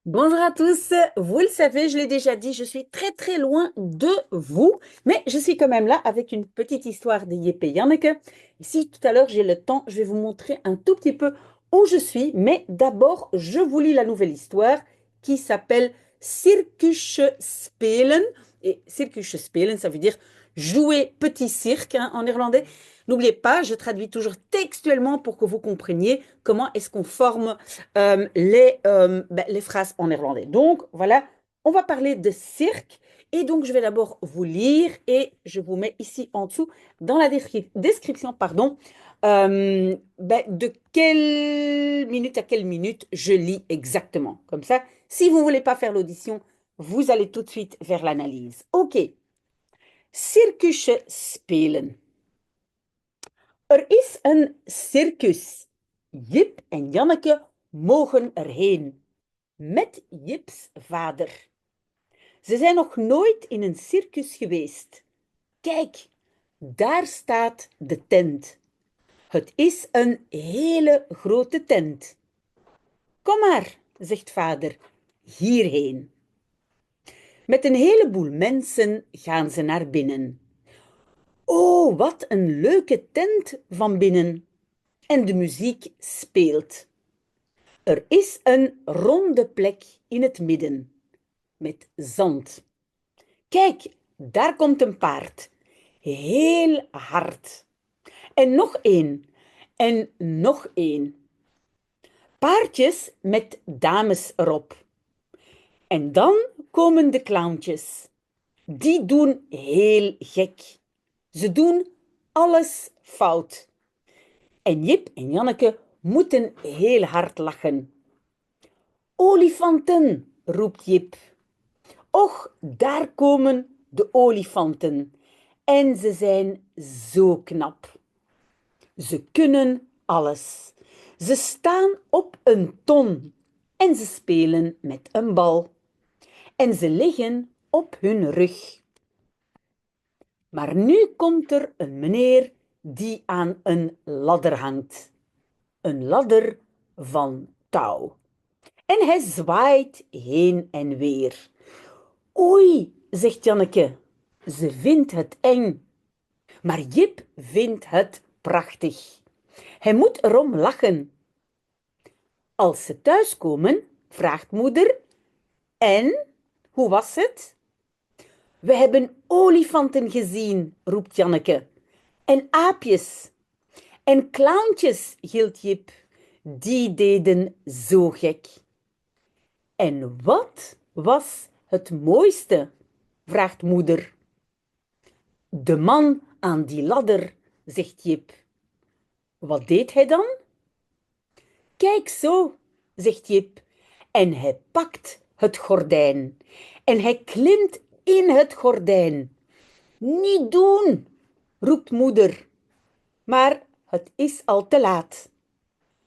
Bonjour à tous, vous le savez, je l'ai déjà dit, je suis très très loin de vous, mais je suis quand même là avec une petite histoire de Jeppe et Janneke. Si tout à l'heure j'ai le temps, je vais vous montrer un tout petit peu où je suis, mais d'abord je vous lis la nouvelle histoire qui s'appelle Circus Spelen. Et Circus Spelen, ça veut dire jouer petit cirque hein, en néerlandais. N'oubliez pas, je traduis toujours textuellement pour que vous compreniez comment est-ce qu'on forme les phrases en néerlandais. Donc, voilà, on va parler de cirque. Et donc, je vais d'abord vous lire et je vous mets ici en dessous dans la description, pardon, de quelle minute à quelle minute je lis exactement. Comme ça, si vous ne voulez pas faire l'audition, vous allez tout de suite vers l'analyse. OK. Circus spelen. Er is een circus. Jip en Janneke mogen erheen. Met Jips vader. Ze zijn nog nooit in een circus geweest. Kijk, daar staat de tent. Het is een hele grote tent. Kom maar, zegt vader, hierheen. Met een heleboel mensen gaan ze naar binnen. Oh, wat een leuke tent van binnen. En de muziek speelt. Er is een ronde plek in het midden met zand. Kijk, daar komt een paard. Heel hard. En nog één. En nog één. Paardjes met dames erop. En dan komen de clowntjes. Die doen heel gek. Ze doen alles fout. En Jip en Janneke moeten heel hard lachen. Olifanten, roept Jip. Och, daar komen de olifanten. En ze zijn zo knap. Ze kunnen alles. Ze staan op een ton en ze spelen met een bal. En ze liggen op hun rug. Maar nu komt er een meneer die aan een ladder hangt. Een ladder van touw. En hij zwaait heen en weer. Oei, zegt Janneke. Ze vindt het eng. Maar Jip vindt het prachtig. Hij moet erom lachen. Als ze thuiskomen, vraagt moeder: En, hoe was het? We hebben olifanten gezien, roept Janneke. En aapjes. En clowntjes, gilt Jip. Die deden zo gek. En wat was het mooiste? Vraagt moeder. De man aan die ladder, zegt Jip. Wat deed hij dan? Kijk zo, zegt Jip. En hij pakt het gordijn. En hij klimt in het gordijn. Niet doen, roept moeder. Maar het is al te laat.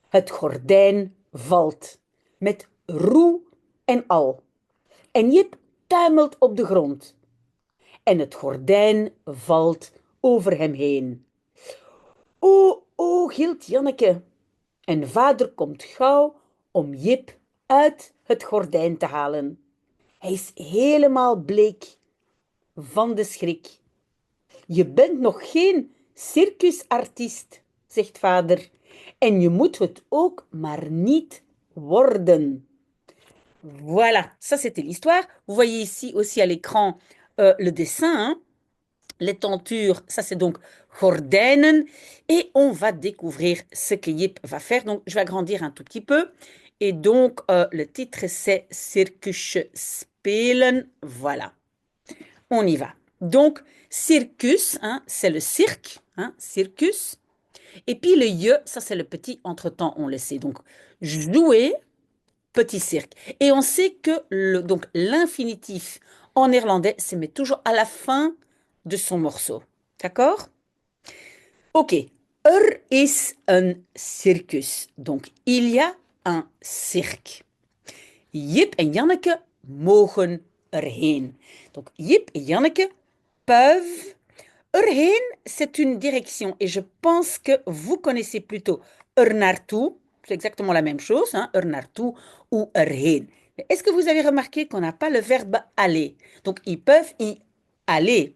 Het gordijn valt. Met roe en al. En Jip tuimelt op de grond. En het gordijn valt over hem heen. O, o, gilt Janneke. En vader komt gauw om Jip uit het gordijn te halen. Hij is helemaal bleek van de schrik. Je bent nog geen circusartiest, zegt vader. En je moet het ook maar niet worden. Voilà, ça c'était l'histoire. Vous voyez ici aussi à l'écran le dessin, hein. Les tentures, ça c'est donc gordijnen. Et on va découvrir ce que Jip va faire. Donc je vais agrandir un tout petit peu. Et donc le titre c'est Circus spelen. Voilà, on y va. Donc circus, hein, c'est le cirque, hein, circus. Et puis le je, ça c'est le petit entre-temps, on le sait. Donc jouer, petit cirque. Et on sait que donc l'infinitif en néerlandais se met toujours à la fin de son morceau. D'accord? Ok. Er is een circus. Donc, il y a un cirque. Jip en Janneke mogen erheen. Donc, Jip et Janneke peuvent. Erheen, c'est une direction. Et je pense que vous connaissez plutôt er naartoe. C'est exactement la même chose, hein, er naartoe ou erheen. Est-ce que vous avez remarqué qu'on n'a pas le verbe aller? Donc, ils peuvent y aller.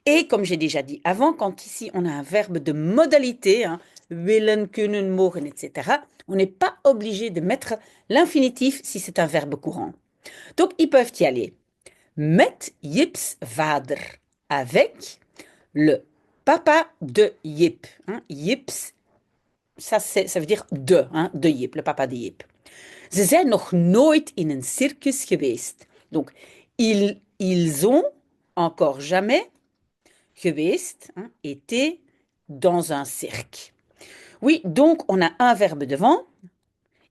Et comme j'ai déjà dit avant, quand ici on a un verbe de modalité, hein, willen, kunnen, mogen, etc., on n'est pas obligé de mettre l'infinitif si c'est un verbe courant. Donc, ils peuvent y aller. Met Jips vader. Avec le papa de Jip. Hein. Jips, ça veut dire de Jip, le papa de Jip. Ze zijn nog nooit in een circus geweest. Donc, ils ont encore jamais geweest, hein, été dans un cirque. Oui, donc on a un verbe devant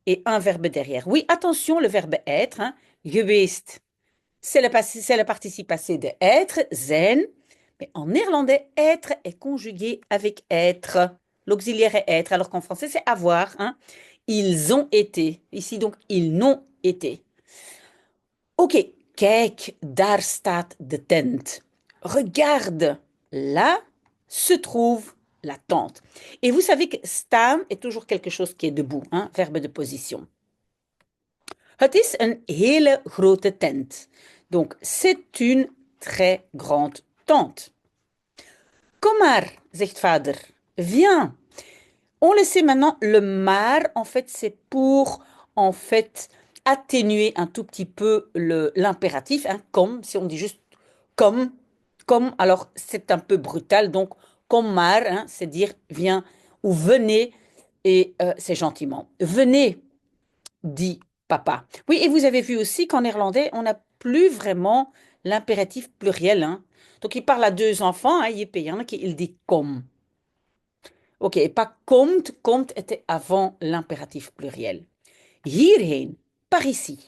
et un verbe derrière. Oui, attention, le verbe être, hein, geweest, c'est le participe passé de être, zijn. Mais en néerlandais, être est conjugué avec être. L'auxiliaire est être, alors qu'en français, c'est avoir. Hein. Ils ont été. Ici, donc, ils n'ont été. Ok, kijk, daar staat de tent. Regarde, là se trouve la tente. Et vous savez que staan est toujours quelque chose qui est debout, hein, verbe de position. Het is een hele grote tent. Donc, c'est une très grande tente. Kom maar, zegt vader. Viens. On le sait maintenant, le maar, en fait, c'est pour, en fait, atténuer un tout petit peu l'impératif, hein, comme, si on dit juste comme, alors c'est un peu brutal, donc comme maar, hein, c'est dire viens ou venez, et c'est gentiment. Venez, dit papa. Oui, et vous avez vu aussi qu'en néerlandais, on n'a plus vraiment l'impératif pluriel. Hein. Donc il parle à deux enfants, hein, il dit kom. Ok, et pas komt, komt était avant l'impératif pluriel. Hierheen, par ici.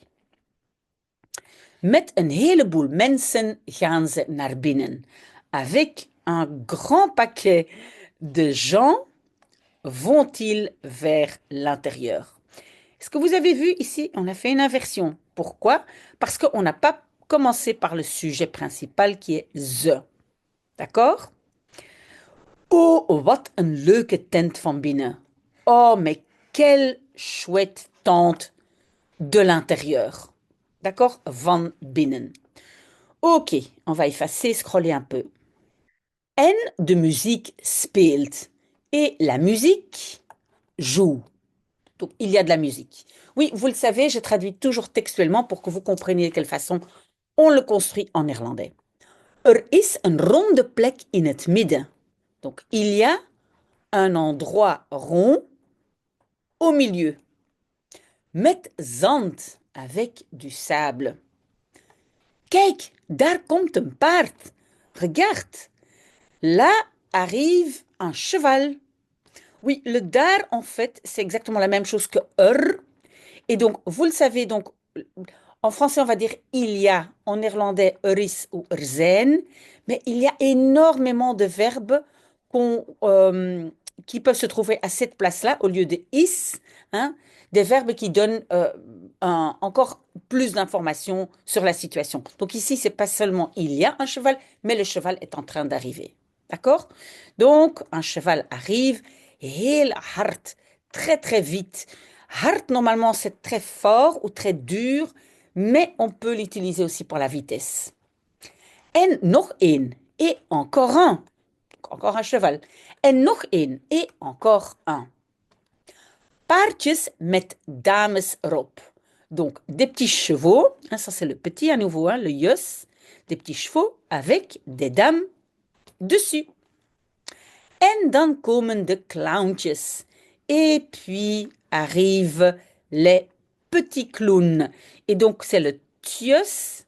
Met een heleboel mensen gaan ze naar binnen. Avec un grand paquet de gens vont-ils vers l'intérieur. Est-ce que vous avez vu ici, on a fait une inversion. Pourquoi? Parce qu'on n'a pas commencé par le sujet principal qui est ze. D'accord? Oh, wat een leuke tent van binnen. Oh, mais quelle chouette tente de l'intérieur. D'accord? Van binnen. Ok, on va effacer, scroller un peu. En de musique speelt. Et la musique joue. Donc, il y a de la musique. Oui, vous le savez, je traduis toujours textuellement pour que vous compreniez de quelle façon on le construit en néerlandais. Er is een ronde plek in het midden. Donc, il y a un endroit rond au milieu. Met zand, avec du sable. Kijk, daar komt een paard. Regarde, là arrive un cheval. Oui, le daar, en fait, c'est exactement la même chose que Et donc, vous le savez, donc, en français, on va dire il y a, en néerlandais, is ou zijn, mais il y a énormément de verbes qui peuvent se trouver à cette place-là au lieu de is, hein, des verbes qui donnent encore plus d'informations sur la situation. Donc ici, c'est pas seulement il y a un cheval, mais le cheval est en train d'arriver. D'accord? Donc, un cheval arrive, heel hard, très très vite. Hard, normalement, c'est très fort ou très dur, mais on peut l'utiliser aussi pour la vitesse. En nog één, et encore un cheval. En nog één, et encore un. Paardjes met dames erop. Donc, des petits chevaux, hein, ça c'est le petit à nouveau, hein, le yus, des petits chevaux avec des dames dessus. En dan komen de clowntjes. Et puis arrivent les petits clowns. Et donc, c'est le tius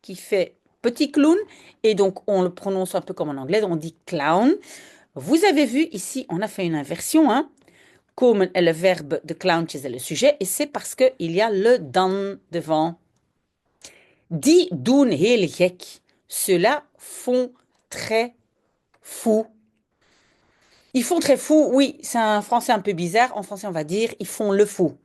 qui fait petit clown. Et donc, on le prononce un peu comme en anglais, on dit clown. Vous avez vu ici, on a fait une inversion. Hein. Komen est le verbe, de clowntjes est le sujet. Et c'est parce qu'il y a le dan devant. Die doen heel gek. Ceux-là font très fou. Ils font très fou, oui, c'est un français un peu bizarre. En français, on va dire, ils font le fou.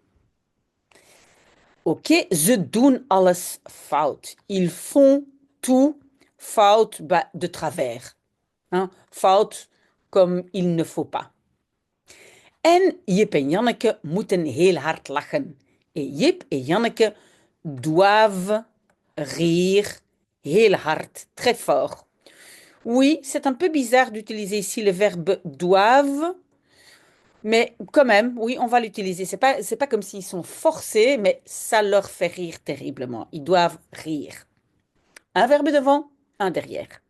Ok, ze doen alles fout. Ils font tout fout, bah, de travers. Hein? Fout comme il ne faut pas. En Jip en Janneke moeten heel hard lachen. Et Jip et Janneke doivent rire heel hard, très fort. Oui, c'est un peu bizarre d'utiliser ici le verbe doivent, mais quand même, oui, on va l'utiliser. C'est pas comme s'ils sont forcés, mais ça leur fait rire terriblement. Ils doivent rire. Un verbe devant, un derrière.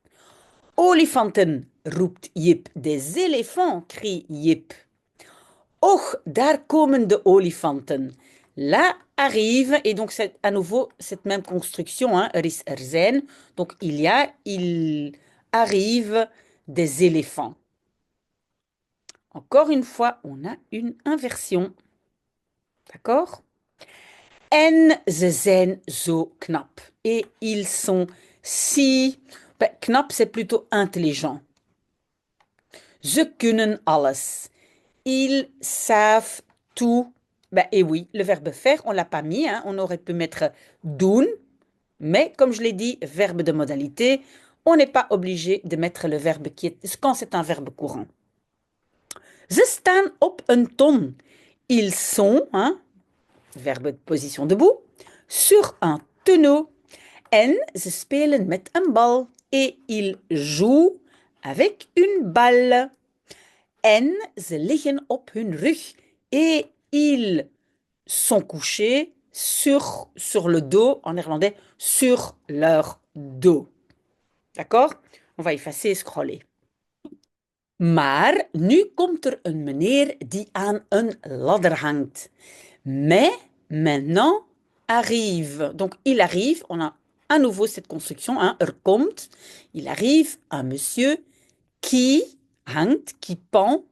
Olifanten, roept Jip. Des éléphants, crie Jip. Och, daar komen de olifanten. Là arrive, et donc c'est à nouveau cette même construction, hein, er is, er zijn. Donc il arrive des éléphants. Encore une fois, on a une inversion. D'accord? En ze zijn zo knap. Et ils sont si... Ben, knap, c'est plutôt intelligent. Ze kunnen alles. Ils savent tout. Ben, et oui, le verbe faire, on l'a pas mis, hein. On aurait pu mettre doen, mais comme je l'ai dit, verbe de modalité, on n'est pas obligé de mettre le verbe qui est quand c'est un verbe courant. Ze staan op een ton. Ils sont, hein, verbe de position debout, sur un tonneau. En ze spelen met een bal. Et ils jouent avec une balle. En ze liggen op hun rug. Et ils sont couchés sur le dos, en néerlandais, sur leur dos. D'accord? On va effacer et scroller. Maar nu komt er een meneer die aan een ladder hangt. Mais maintenant arrive. Donc il arrive, on a à nouveau cette construction, hein, er komt. Il arrive un monsieur qui hangt, qui pend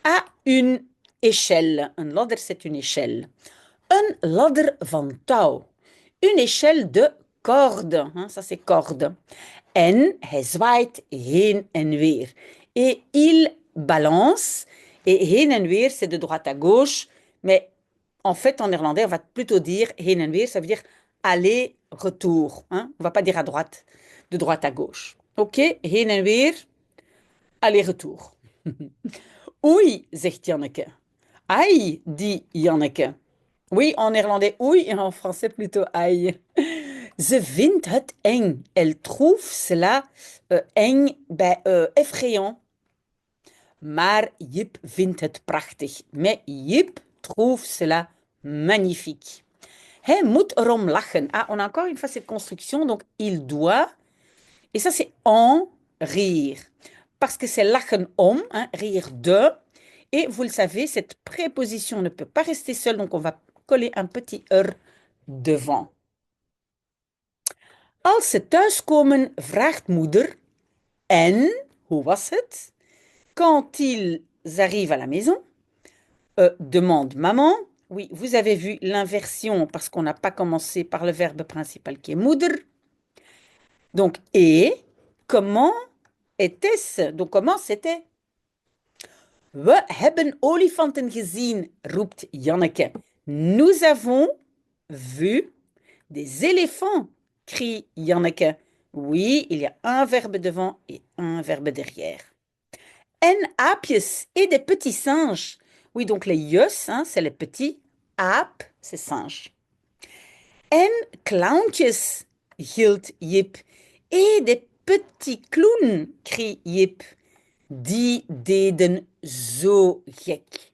à une échelle. Een ladder, c'est une échelle. Een ladder van touw. Une échelle de corde. Hein, ça, c'est corde. En hij zwaait heen en weer. Et il balance. Et heen en weer, c'est de droite à gauche. Mais en fait, en néerlandais, on va plutôt dire heen en weer. Ça veut dire aller-retour. Hein? On va pas dire à droite, de droite à gauche. OK? Heen en weer, aller-retour. Oei, zegt Janneke. Aïe, dit Janneke. Oui, en néerlandais oei et en français plutôt aïe. Ze vindt het eng. Elle trouve cela eng, effrayant. Maar Jip vindt het prachtig. Mais Jip trouve cela magnifique. Hij moet erom lachen. Ah, on a encore une fois cette construction, donc il doit. Et ça, c'est en rire. Parce que c'est lachen om, hein, rire de. Et vous le savez, cette préposition ne peut pas rester seule, donc on va coller un petit er devant. Als ze thuiskomen, vraagt moeder. En, hoe was het? Quand ils arrivent à la maison, demande maman. Oui, vous avez vu l'inversion parce qu'on n'a pas commencé par le verbe principal qui est moeder. Donc, et, comment était-ce? Donc, comment c'était? We hebben olifanten gezien, roept Janneke. Nous avons vu des éléphants, crie Janneke. Oui, il y a un verbe devant et un verbe derrière. En aapjes et des petits singes. Oui, donc les yeux, hein, c'est les petits. Aap, c'est singe. En clowntjes, gilt Jip. Et des petits clowns, crie Jip. Die deden zo gek.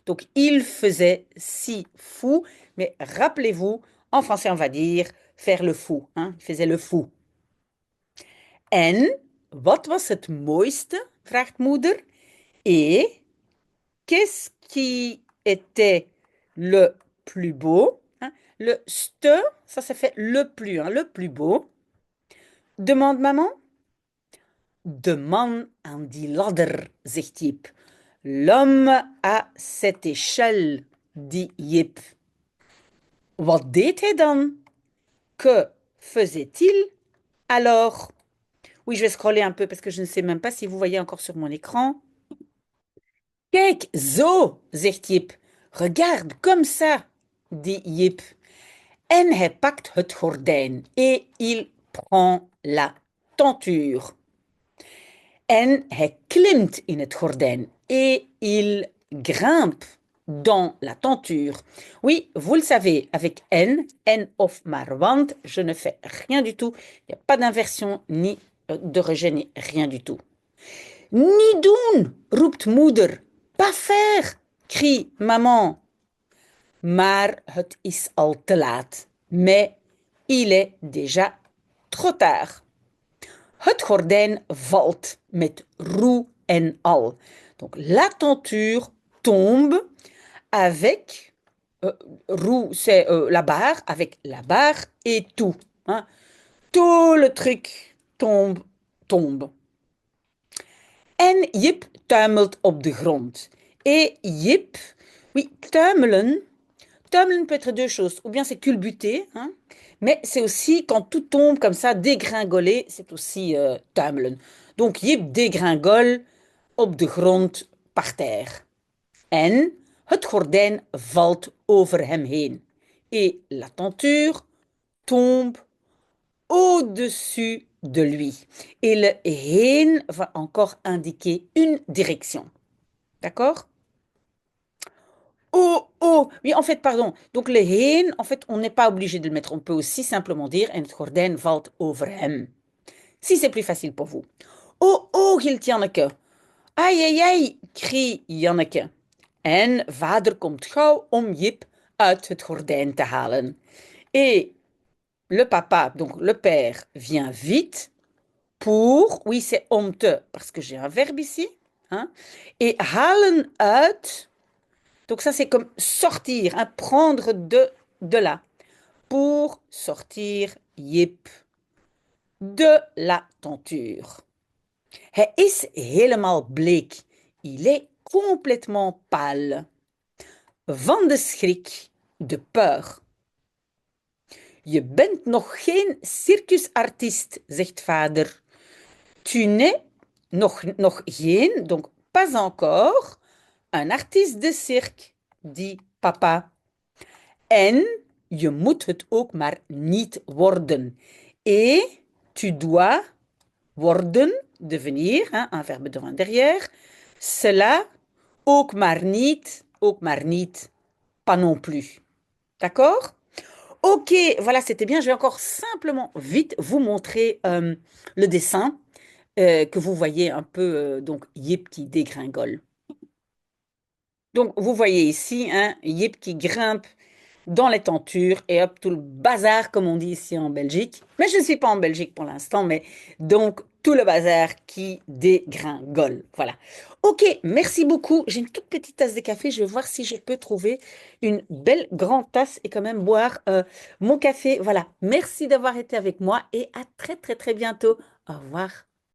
Donc, il faisait si fou. Mais rappelez-vous, en français, on va dire faire le fou. Hein? Il faisait le fou. En, wat was het mooiste? Vraagt moeder. Et, qu'est-ce qui était le plus beau? Hein? Le ste, ça fait le plus, hein, le plus beau. Demande maman. De man aan die ladder, zegt Jip. L'homme à cette échelle, dit Jip. Wat deed hij dan? Que faisait-il alors? Oui, je vais scroller un peu parce que je ne sais même pas si vous voyez encore sur mon écran. Kijk, zo, zegt Jip. Regarde, comme ça, dit Jip. En hij pakt het gordijn et il prend la tenture. En hij klimt in het gordijn et il grimpe dans la tenture. Oui, vous le savez, avec N of maar want, je ne fais rien du tout. Il n'y a pas d'inversion ni de rejet, ni rien du tout. Niet doen, roept moeder. Pas faire, crie maman. Maar het is al te laat. Mais il est déjà trop tard. Het gordijn valt met roue en al. Donc la tenture tombe avec roue, c'est la barre, avec la barre et tout. Hein. Tout le truc tombe. En Jip tuimelt op de grond. Et Jip, oui, tuimelen. Tuimelen peut être deux choses. Ou bien c'est culbuter, hein, mais c'est aussi quand tout tombe comme ça, dégringoler, c'est aussi tuimelen. Donc Jip dégringole op de grond par terre. En het gordijn valt over hem heen. Et la tenture tombe au-dessus de lui. Et le heen va encore indiquer une direction. D'accord? Oh, oh, oui, en fait, pardon. Donc le heen, en fait, on n'est pas obligé de le mettre. On peut aussi simplement dire en het gordijn valt over hem. Si c'est plus facile pour vous. Oh, oh, gilt Janneke. Ai, ai, ai, crie Janneke. En vader komt gauw om Jip uit het gordijn te halen. Et le papa, donc le père, vient vite pour, oui, c'est om te, parce que j'ai un verbe ici, hein, et halen uit, donc ça c'est comme sortir, hein, prendre de là, pour sortir Jip de la tenture. Hij is helemaal bleek. Il est complètement pâle. Van de schrik, de peur. Je bent nog geen circusartiest, zegt vader. Tu n'es nog geen, donc pas encore, un artiste de cirque, dit papa. En je moet het ook maar niet worden. Et tu dois worden, devenir, hein, un verbe devant derrière. Cela, ook maar niet, pas non plus. D'accord? Ok, voilà, c'était bien. Je vais encore simplement vite vous montrer le dessin que vous voyez un peu, donc Yip qui dégringole. Donc, vous voyez ici, hein, Yip qui grimpe dans les tentures et hop, tout le bazar, comme on dit ici en Belgique. Mais je ne suis pas en Belgique pour l'instant, mais donc tout le bazar qui dégringole. Voilà. Ok, merci beaucoup. J'ai une toute petite tasse de café. Je vais voir si je peux trouver une belle grande tasse et quand même boire mon café. Voilà. Merci d'avoir été avec moi et à très, très, très bientôt. Au revoir.